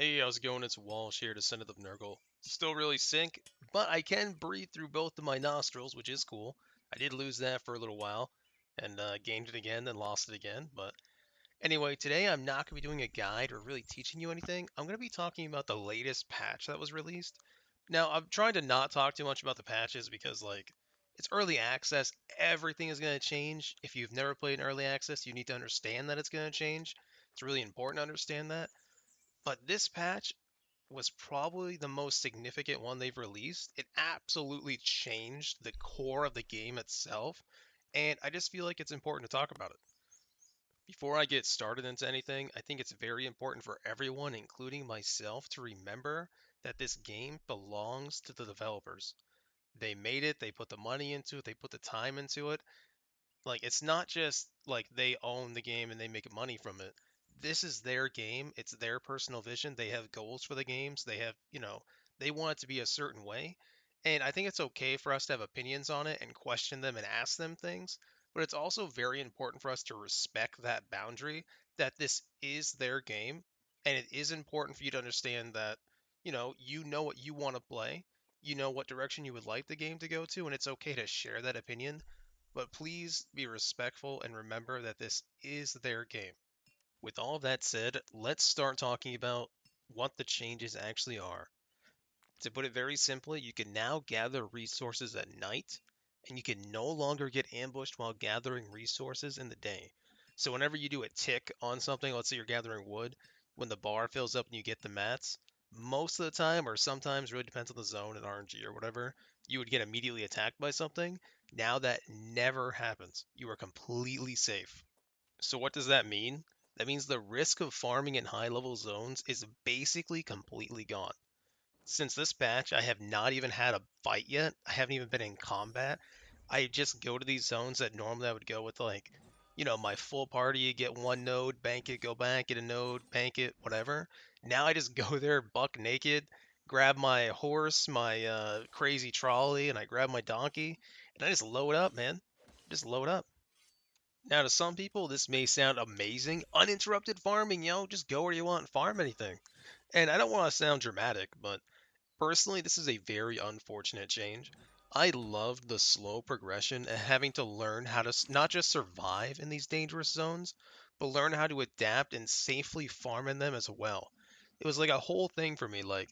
Hey, how's it going? It's Wallsh here, Descendant of Nurgle. Still really sick, but I can breathe through both of my nostrils, which is cool. I did lose that for a little while, and gained it again, then lost it again. But anyway, today I'm not going to be doing a guide or really teaching you anything. I'm going to be talking about the latest patch that was released. Now, I'm trying to not talk too much about the patches because, like, it's early access. Everything is going to change. If you've never played in early access, you need to understand that it's going to change. It's really important to understand that. But this patch was probably the most significant one they've released. It absolutely changed the core of the game itself, and I just feel like it's important to talk about it. Before I get started into anything, I think it's very important for everyone, including myself, to remember that this game belongs to the developers. They made it, they put the money into it, they put the time into it. Like, it's not just like they own the game and they make money from it. This is their game. It's their personal vision. They have goals for the games. They have, they want it to be a certain way. And I think it's okay for us to have opinions on it and question them and ask them things. But it's also very important for us to respect that boundary that this is their game. And it is important for you to understand that, you know what you want to play. You know what direction you would like the game to go to. And it's okay to share that opinion, but please be respectful and remember that this is their game. With all of that said, let's start talking about what the changes actually are. To put it very simply, you can now gather resources at night, and you can no longer get ambushed while gathering resources in the day. So whenever you do a tick on something, let's say you're gathering wood, when the bar fills up and you get the mats, most of the time, or sometimes, really depends on the zone and RNG or whatever, you would get immediately attacked by something. Now that never happens. You are completely safe. So what does that mean? That means the risk of farming in high level zones is basically completely gone. Since this patch, I have not even had a fight yet. I haven't even been in combat. I just go to these zones that normally I would go with, like, my full party, get one node, bank it, go back, get a node, bank it, whatever. Now I just go there buck naked, grab my horse, my crazy trolley, and I grab my donkey, and I just load up, man. Just load up. Now, to some people, this may sound amazing. Uninterrupted farming, just go where you want and farm anything. And I don't want to sound dramatic, but personally, this is a very unfortunate change. I loved the slow progression and having to learn how to not just survive in these dangerous zones, but learn how to adapt and safely farm in them as well. It was like a whole thing for me. Like,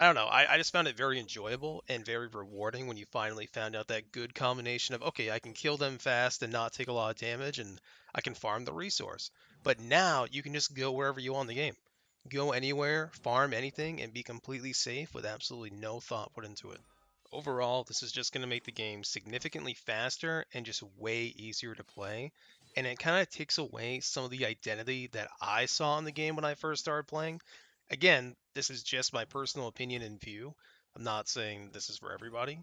I don't know, I just found it very enjoyable and very rewarding when you finally found out that good combination of, okay, I can kill them fast and not take a lot of damage, and I can farm the resource. But now you can just go wherever you want in the game. Go anywhere, farm anything, and be completely safe with absolutely no thought put into it. Overall, this is just going to make the game significantly faster and just way easier to play. And it kind of takes away some of the identity that I saw in the game when I first started playing. Again, this is just my personal opinion and view. I'm not saying this is for everybody.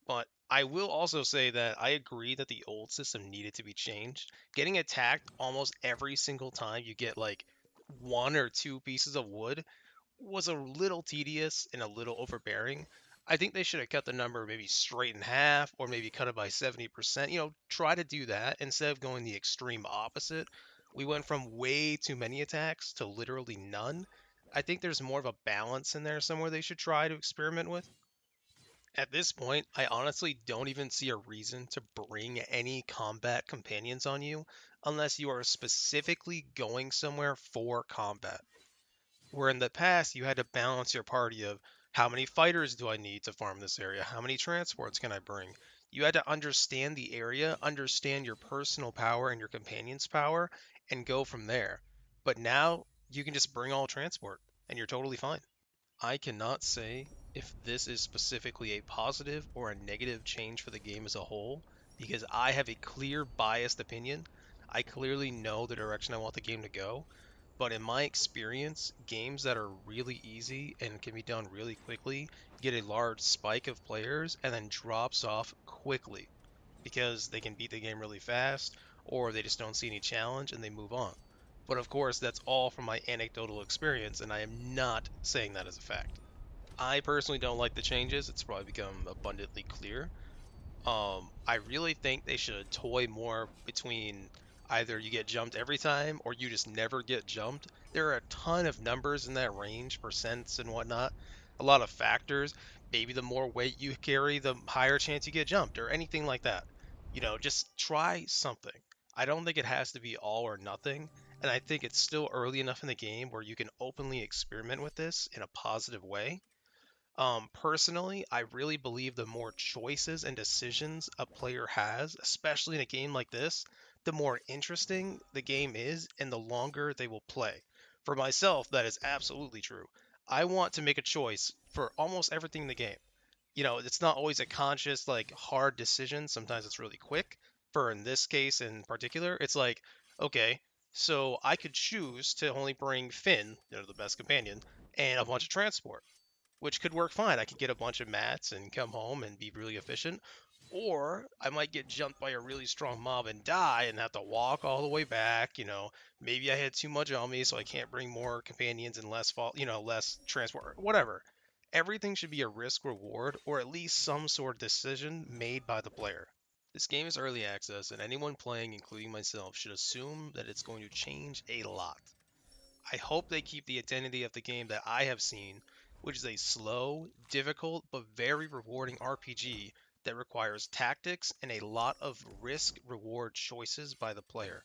But I will also say that I agree that the old system needed to be changed. Getting attacked almost every single time you get like one or two pieces of wood was a little tedious and a little overbearing. I think they should have cut the number maybe straight in half or maybe cut it by 70%. Try to do that instead of going the extreme opposite. We went from way too many attacks to literally none. I think there's more of a balance in there somewhere they should try to experiment with. At this point, I honestly don't even see a reason to bring any combat companions on you unless you are specifically going somewhere for combat. Where in the past you had to balance your party of how many fighters do I need to farm this area? How many transports can I bring? You had to understand the area, understand your personal power and your companion's power, and go from there. But now you can just bring all transport and you're totally fine. I cannot say if this is specifically a positive or a negative change for the game as a whole because I have a clear biased opinion. I clearly know the direction I want the game to go, but in my experience, games that are really easy and can be done really quickly get a large spike of players and then drops off quickly because they can beat the game really fast or they just don't see any challenge and they move on. But of course, that's all from my anecdotal experience, and I am not saying that as a fact. I personally don't like the changes. It's probably become abundantly clear. I really think they should toy more between either you get jumped every time or you just never get jumped. There are a ton of numbers in that range, percents and whatnot, a lot of factors. Maybe the more weight you carry, the higher chance you get jumped or anything like that. Just try something. I don't think it has to be all or nothing, and I think it's still early enough in the game where you can openly experiment with this in a positive way. Personally, I really believe the more choices and decisions a player has, especially in a game like this, the more interesting the game is and the longer they will play. For myself, that is absolutely true. I want to make a choice for almost everything in the game. It's not always a conscious, like, hard decision. Sometimes it's really quick. For in this case in particular, it's like, okay, so I could choose to only bring Finn, the best companion, and a bunch of transport, which could work fine. I could get a bunch of mats and come home and be really efficient. Or I might get jumped by a really strong mob and die and have to walk all the way back. Maybe I had too much on me, so I can't bring more companions and less fall, less transport, whatever. Everything should be a risk reward or at least some sort of decision made by the player. This game is early access, and anyone playing, including myself, should assume that it's going to change a lot. I hope they keep the identity of the game that I have seen, which is a slow, difficult, but very rewarding RPG that requires tactics and a lot of risk reward choices by the player.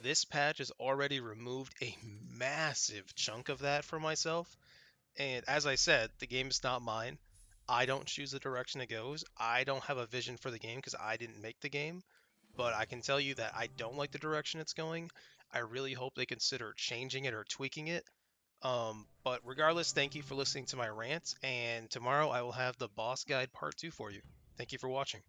This patch has already removed a massive chunk of that for myself, and as I said, the game is not mine. I don't choose the direction it goes. I don't have a vision for the game because I didn't make the game, but I can tell you that I don't like the direction it's going. I really hope they consider changing it or tweaking it. But regardless, thank you for listening to my rant, and tomorrow I will have the boss guide part 2 for you. Thank you for watching.